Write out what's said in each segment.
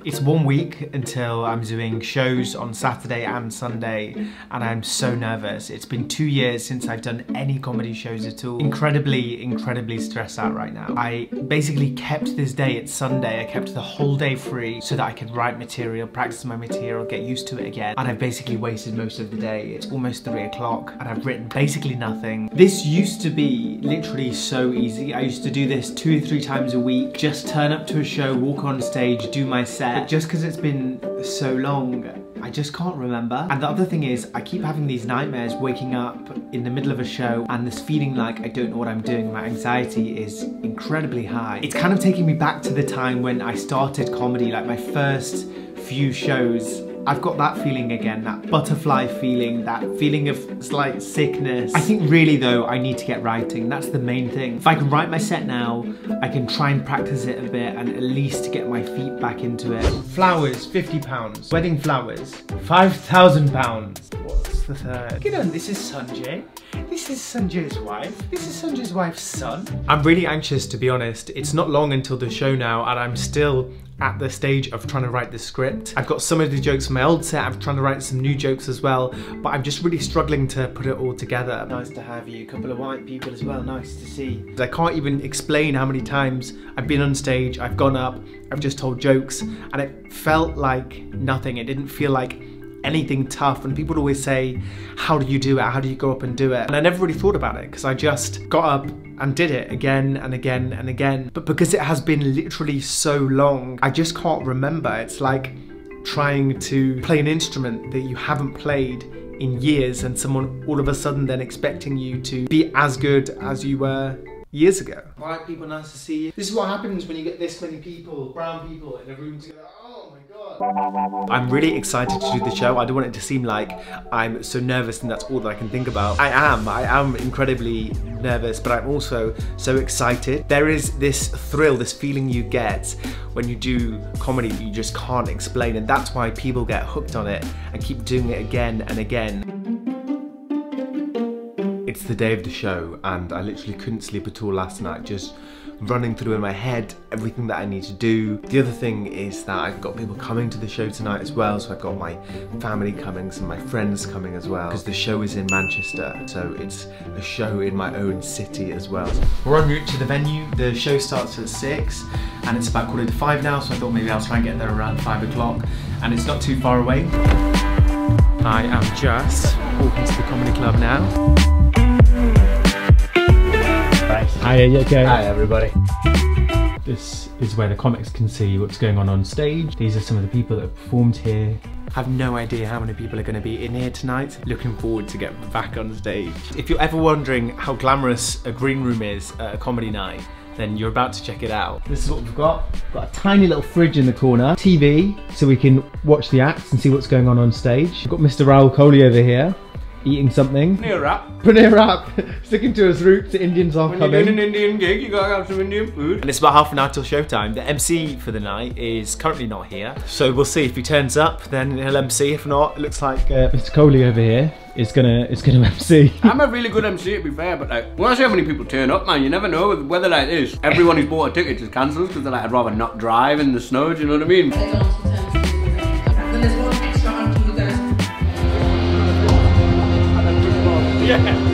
It's 1 week until I'm doing shows on Saturday and Sunday, and I'm so nervous. It's been 2 years since I've done any comedy shows at all. Incredibly stressed out right now. I basically kept this day, it's Sunday, I kept the whole day free so that I could write material, practice my material, get used to it again. And I've basically wasted most of the day. It's almost 3 o'clock and I've written basically nothing. This used to be literally so easy. I used to do this 2 or 3 times a week, just turn up to a show, walk on stage, do my set. But just because it's been so long, I just can't remember. And the other thing is, I keep having these nightmares waking up in the middle of a show and this feeling like I don't know what I'm doing. My anxiety is incredibly high. It's kind of taking me back to the time when I started comedy, like my first few shows. I've got that feeling again, that butterfly feeling, that feeling of slight sickness. I think really though, I need to get writing. That's the main thing. If I can write my set now, I can try and practice it a bit and at least get my feet back into it. Flowers, £50. Wedding flowers, £5,000. What's the third? Kiran, this is Sanjay. This is Sanjay's wife. This is Sanjay's wife's son. I'm really anxious, to be honest. It's not long until the show now and I'm still at the stage of trying to write the script. I've got some of the jokes from my old set, I'm trying to write some new jokes as well, but I'm just really struggling to put it all together. Nice to have you, a couple of white people as well, nice to see. I can't even explain how many times I've been on stage, I've gone up, I've just told jokes, and it felt like nothing. It didn't feel like anything tough, and people would always say, how do you do it? How do you go up and do it? And I never really thought about it because I just got up and did it again and again and again. But because it has been literally so long, I just can't remember. It's like trying to play an instrument that you haven't played in years and someone all of a sudden then expecting you to be as good as you were years ago. White people, nice to see you. This is what happens when you get this many people, brown people in a room together. Oh my God. I'm really excited to do the show. I don't want it to seem like I'm so nervous and that's all that I can think about. I am incredibly nervous, but I'm also so excited. There is this thrill, this feeling you get when you do comedy that you just can't explain, and that's why people get hooked on it and keep doing it again and again. It's the day of the show and I literally couldn't sleep at all last night, just running through in my head everything that I need to do. The other thing is that I've got people coming to the show tonight as well, so I've got my family coming, some of my friends coming as well, because the show is in Manchester, so it's a show in my own city as well. We're en route to the venue. The show starts at 6 and it's about 4:45 now, so I thought maybe I'll try and get there around 5 o'clock, and it's not too far away. I am just walking to the comedy club now. Hi, are you okay? Hi everybody. This is where the comics can see what's going on stage. These are some of the people that have performed here. I have no idea how many people are going to be in here tonight. Looking forward to get back on stage. If you're ever wondering how glamorous a green room is at a comedy night, then you're about to check it out. This is what we've got. We've got a tiny little fridge in the corner. TV, so we can watch the acts and see what's going on stage. We've got Mr. Raoul Kohli over here, eating something. Paneer wrap. Paneer wrap. Sticking to his roots, the Indians are coming. When you're doing an Indian gig, you gotta have some Indian food. And it's about half an hour till showtime. The MC for the night is currently not here, so we'll see. If he turns up, then he'll MC. If not, it looks like Mr. Kohli over here is gonna MC. I'm a really good MC, to be fair, but like, when I see how many people turn up, man, you never know with weather like this. Everyone who's bought a ticket just cancels because they're like, I'd rather not drive in the snow, do you know what I mean? Then there's one extra onto you guys. Yeah.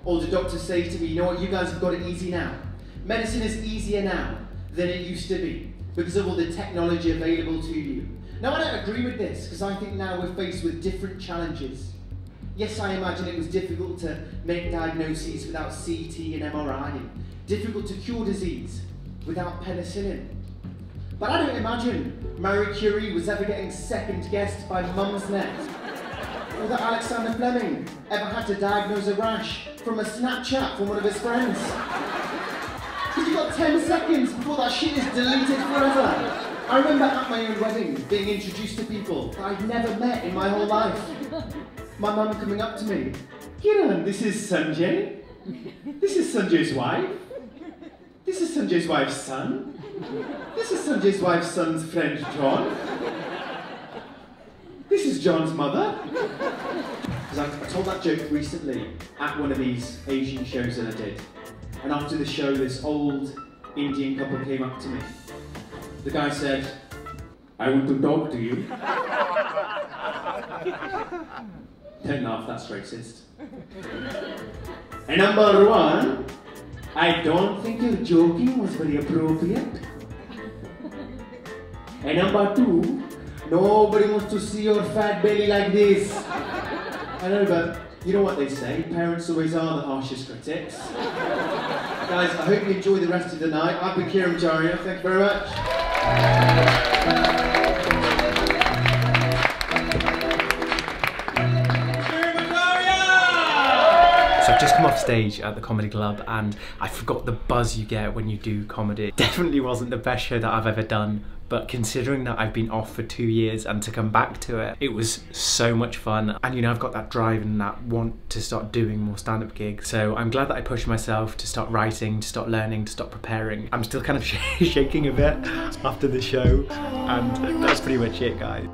All the doctors say to me, you know what, you guys have got it easy now. Medicine is easier now than it used to be because of all the technology available to you. Now, I don't agree with this because I think now we're faced with different challenges. Yes, I imagine it was difficult to make diagnoses without CT and MRI, difficult to cure disease without penicillin. But I don't imagine Marie Curie was ever getting second-guessed by Mumsnet, or that Alexander Fleming ever had to diagnose a rash from a Snapchat from one of his friends. Because you've got 10 seconds before that shit is deleted forever. I remember at my own wedding being introduced to people that I'd never met in my whole life. My mum coming up to me, Kiran, this is Sanjay. This is Sanjay's wife. This is Sanjay's wife's son. This is Sanjay's wife's son's friend, John. This is John's mother. Because I told that joke recently at one of these Asian shows that I did. And after the show, this old Indian couple came up to me. The guy said, "I want to talk to you." Don't laugh, that's racist. And number one, I don't think your joking was very appropriate. And number two, nobody wants to see your fat belly like this. I know, but you know what they say, parents always are the harshest critics. Guys, I hope you enjoy the rest of the night. I've been Kiran Morjaria, thank you very much. So I've just come off stage at the comedy club and I forgot the buzz you get when you do comedy. Definitely wasn't the best show that I've ever done, but considering that I've been off for 2 years and to come back to it, it was so much fun. And you know, I've got that drive and that want to start doing more stand-up gigs. So I'm glad that I pushed myself to start writing, to start learning, to start preparing. I'm still kind of shaking a bit after the show, and that's pretty much it, guys.